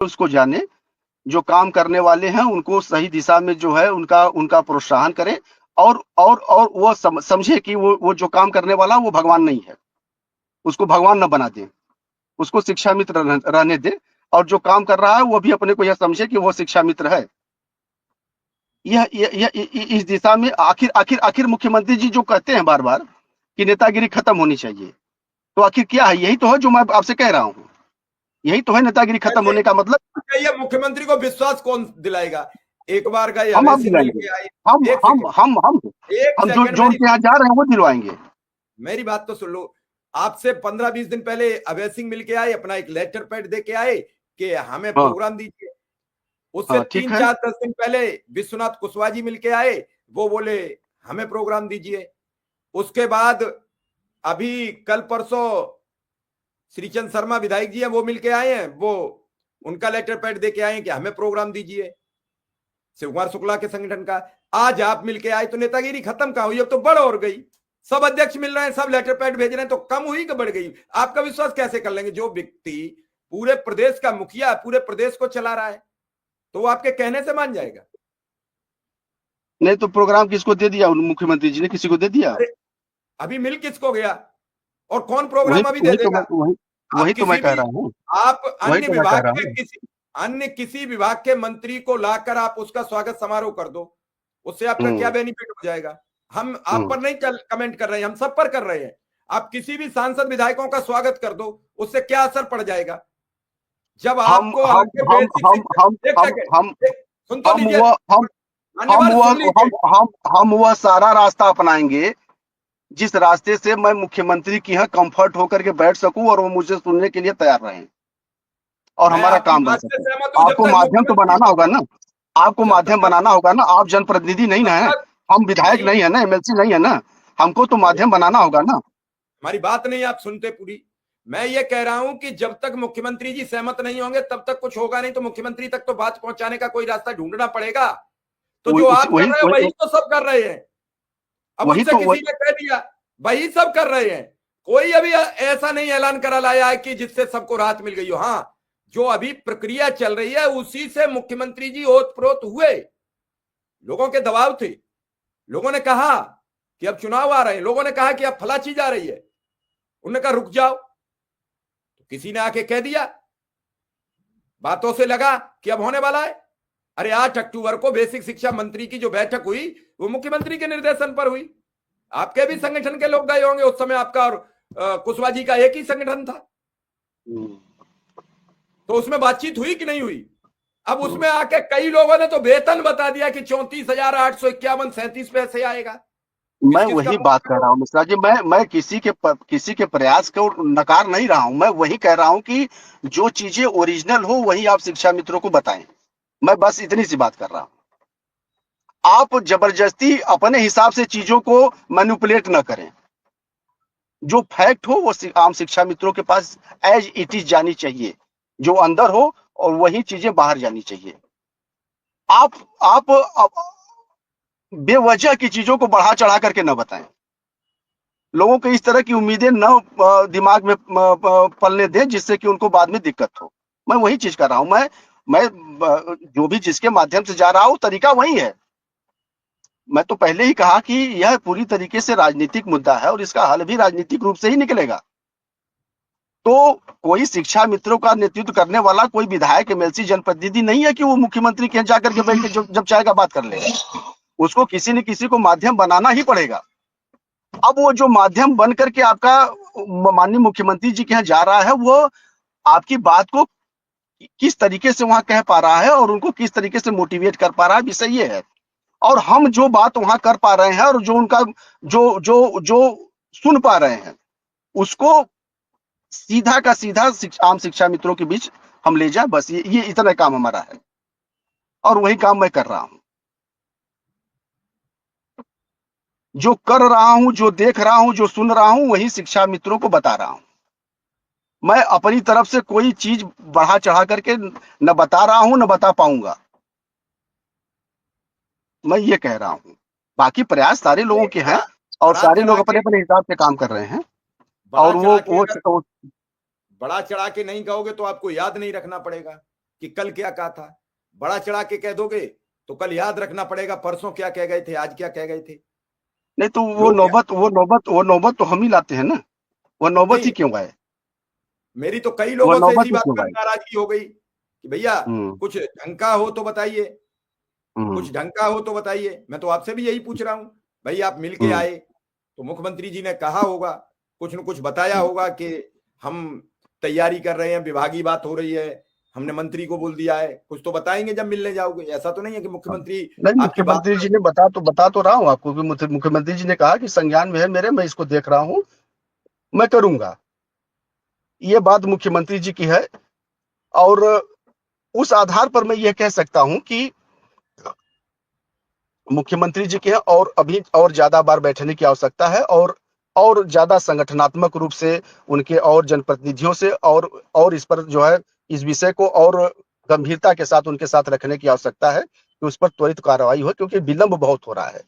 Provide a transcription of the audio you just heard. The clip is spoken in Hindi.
उसको जाने, जो काम करने वाले हैं उनको सही दिशा में जो है उनका उनका प्रोत्साहन करें, और वो समझे कि वो जो काम करने वाला वो भगवान नहीं है, उसको भगवान न बना दें, उसको शिक्षा मित्र रहने दें, और जो काम कर रहा है वो भी अपने को यह समझे कि वो शिक्षा मित्र है। यह इस दिशा में आखिर आखिर आखिर मुख्यमंत्री जी जो कहते हैं बार बार कि नेतागिरी खत्म होनी चाहिए, तो आखिर क्या है? यही तो है जो मैं आपसे कह रहा हूँ, यही तो है नेतागिरी खत्म होने का मतलब। ये मुख्यमंत्री को विश्वास कौन दिलाएगा? एक बार गए, हम अवैध सिंह मिल दिलाएंगे, के आए। हम एक हम सेकंड, हम हम एक हम जो सेकंड, जो उनके यहाँ जा रहे हैं वो दिलवाएंगे। मेरी बात तो सुन लो। आपसे 15-20 दिन पहले अवैध सिंह मिल के आए, अपना एक लेटर पैड दे के आए कि हमें हाँ, प्रोग्राम दीजिए। उससे हाँ, ठीक है। 3-4-10 दिन पहले विश्वनाथ कुशवाहा जी मिल के आए, वो बोले हमें प्रोग्राम दीजिए। उसके बाद अभी कल परसों श्रीचंद शर्मा विधायक जी हैं, वो मिलके आए हैं, वो उनका लेटर पैड दे के आए हैं कि हमें प्रोग्राम दीजिए शिव कुमार शुक्ला के संगठन का। आज आप मिलके आए, तो नेतागिरी खत्म कहां हुई? अब तो बढ़ और गई। सब अध्यक्ष मिल रहे हैं, सब लेटर पैड भेज रहे हैं, तो कम हुई कि बढ़ गई? आपका विश्वास कैसे कर लेंगे? जो व्यक्ति पूरे प्रदेश का मुखिया, पूरे प्रदेश को चला रहा है, तो वो आपके कहने से मान जाएगा? नहीं तो प्रोग्राम किसको दे दिया? मुख्यमंत्री जी ने किसी को दे दिया? अरे अभी मिल किसको गया, और कौन वही प्रोग्राम अभी दे वही तो मैं देगा? वही आप वही तो मैं किसी कह भी, रहा हूँ, आप वही तो मैं कह रहा हूँ। अन्य किसी विभाग के मंत्री को लाकर आप उसका स्वागत समारोह कर दो, उससे आपका क्या हम्म, बेनिफिट हो जाएगा? हम आप हम्म। पर नहीं कमेंट कर रहे हैं, हम सब पर कर रहे हैं। आप किसी भी सांसद विधायकों का स्वागत कर दो, उससे क्या असर पड़ जाएगा? जब हम आपको हम आगे हम बेसिक हम हम शिक्षा, एक हम हम सेकंड, सुन तो हम लीजिए, वह हम मान्यवर वह सुन लीजिए। हम वह सारा रास्ता अपनाएंगे जिस रास्ते से मैं मुख्यमंत्री की यहाँ कंफर्ट होकर के बैठ सकूं और वो मुझे सुनने के लिए तैयार रहें और मैं हमारा आपकी काम बन बात से सके। सहमत हूं, जब आपको तक माध्यम तो मुख्यमंत्री, बनाना होगा ना, आपको जब माध्यम तक आप, बनाना होगा ना। आप जनप्रतिनिधि नहीं तब ना है, तक हम विधायक नहीं, नहीं है ना, एमएलसी नहीं है ना, हमको तो हमारी माध्यम बनाना होगा ना। हमारी बात नहीं आप सुनते पूरी। मैं ये कह रहा हूं कि जब तक मुख्यमंत्री जी सहमत नहीं होंगे तब तक कुछ होगा नहीं, तो मुख्यमंत्री तक तो बात पहुंचाने का कोई रास्ता ढूंढना पड़ेगा। तो जो आप कर वही रहे हो वही वही तो सब कर रहे हैं। अब वही उनसे तो किसी ने कह दिया, वही सब कर रहे हैं। कोई अभी ऐसा नहीं ऐलान करा लाया है कि जिससे सबको राहत मिल गई हो। हाँ, जो अभी प्रक्रिया चल रही है उसी से मुख्यमंत्री जी ओतप्रोत हुए। लोगों के दबाव थे, लोगों ने कहा कि अब चुनाव आ रहे हैं, लोगों ने कहा कि अब फला चीज आ रही है, उन्होंने कहा रुक जाओ, तो किसी ने आके कह दिया, बातों से लगा कि अब होने वाला है। अरे 8 अक्टूबर को बेसिक शिक्षा मंत्री की जो बैठक हुई वो मुख्यमंत्री के निर्देशन पर हुई। आपके भी संगठन के लोग गए होंगे उस समय, आपका और कुशवाहा जी का एक ही संगठन था, तो उसमें बातचीत हुई कि नहीं हुई? अब उसमें आके कई लोगों ने तो वेतन बता दिया कि 34,851 37 पैसे आएगा। किस मैं किस का वही मुंह बात कर करो? रहा हूँ मिश्रा जी, मैं किसी के प्रयास को नकार नहीं रहा हूँ। मैं वही कह रहा हूँ कि जो चीजें ओरिजिनल हो वही आप शिक्षा मित्रों को बताएं। मैं बस इतनी सी बात कर रहा हूँ। आप जबरदस्ती अपने हिसाब से चीजों को मैनिपुलेट न करें। जो फैक्ट हो वो आम शिक्षा मित्रों के पास एज इट इज जानी चाहिए, जो अंदर हो, और वही चीजें बाहर जानी चाहिए। आप आप बेवजह की चीजों को बढ़ा चढ़ा करके न बताएं। लोगों को इस तरह की उम्मीदें न दिमाग में पलने दें जिससे कि उनको बाद में दिक्कत हो। मैं वही चीज कर रहा हूं। मैं जो भी जिसके माध्यम से जा रहा हूं तरीका वही है। मैं तो पहले ही कहा कि यह पूरी तरीके से राजनीतिक मुद्दा है और इसका हल भी राजनीतिक रूप से ही निकलेगा। तो कोई शिक्षा मित्रों का नेतृत्व करने वाला कोई विधायक, एमएलसी, जनप्रतिनिधि नहीं है कि वो मुख्यमंत्री के यहाँ जाकर के बैठ के जब चाहेगा बात कर लेगा। उसको किसी न किसी को माध्यम बनाना ही पड़ेगा। अब वो जो माध्यम बन करके आपका माननीय मुख्यमंत्री जी के यहाँ जा रहा है, वो आपकी बात को किस तरीके से वहां कह पा रहा है और उनको किस तरीके से मोटिवेट कर पा रहा है, विषय ये है। और हम जो बात वहां कर पा रहे हैं और जो उनका जो जो जो सुन पा रहे हैं उसको सीधा का सीधा आम शिक्षा मित्रों के बीच हम ले जाए, बस ये इतना काम हमारा है और वही काम मैं कर रहा हूं। जो कर रहा हूं, जो देख रहा हूं, जो सुन रहा हूं, वही शिक्षा मित्रों को बता रहा हूं। मैं अपनी तरफ से कोई चीज बढ़ा चढ़ा करके न बता रहा हूं, न बता पाऊंगा। मैं ये कह रहा हूं। बाकी प्रयास सारे लोगों के हैं और बड़ा सारे लोग चढ़ा अपने के, अपने हिसाब से काम कर रहे हैं। बड़ा और चढ़ा के अगर वो बड़ा चढ़ा के नहीं कहोगे तो आपको याद नहीं रखना पड़ेगा। कि कल क्या कहा था। बड़ा चढ़ा के कह दोगे तो कल याद रखना पड़ेगा परसों क्या कह गए थे, आज क्या कह गए थे। नहीं तो लोग वो नौबत तो हम ही लाते हैं ना, वो नौबत ही नहीं, क्यों आए, मेरी तो कई वो लोगों से नौबत इसी ही बात क्यों पर आए। नाराजगी हो गई कि भैया हम्म कुछ ढंग का हो तो बताइए, हम्म कुछ ढंग का हो तो बताइए। मैं तो आपसे भी यही पूछ रहा हूं, भाई आप मिलके हम्म आए तो मुख्यमंत्री जी ने कहा होगा, कुछ न कुछ बताया होगा कि हम तैयारी कर रहे हैं, विभागीय बात हो रही है, हमने मंत्री को बोल दिया है, कुछ तो बताएंगे जब मिलने जाओगे। ऐसा तो नहीं है कि मुख्यमंत्री नहीं, आपकी बात मुख्यमंत्री पर। जी ने बता तो रहा हूँ आपको कि मुख्यमंत्री जी ने कहा कि संज्ञान में है मेरे, मैं इसको देख रहा हूँ, मैं करूंगा। ये बात मुख्यमंत्री जी की है, और उस आधार पर मैं यह कह सकता हूं कि मुख्यमंत्री जी के हैं, और अभी और ज्यादा बार बैठने की आवश्यकता है, और ज्यादा संगठनात्मक रूप से उनके और जनप्रतिनिधियों से और इस पर जो है इस विषय को और गंभीरता के साथ उनके साथ रखने की आवश्यकता है कि उस पर त्वरित कार्रवाई हो, क्योंकि विलंब बहुत हो रहा है।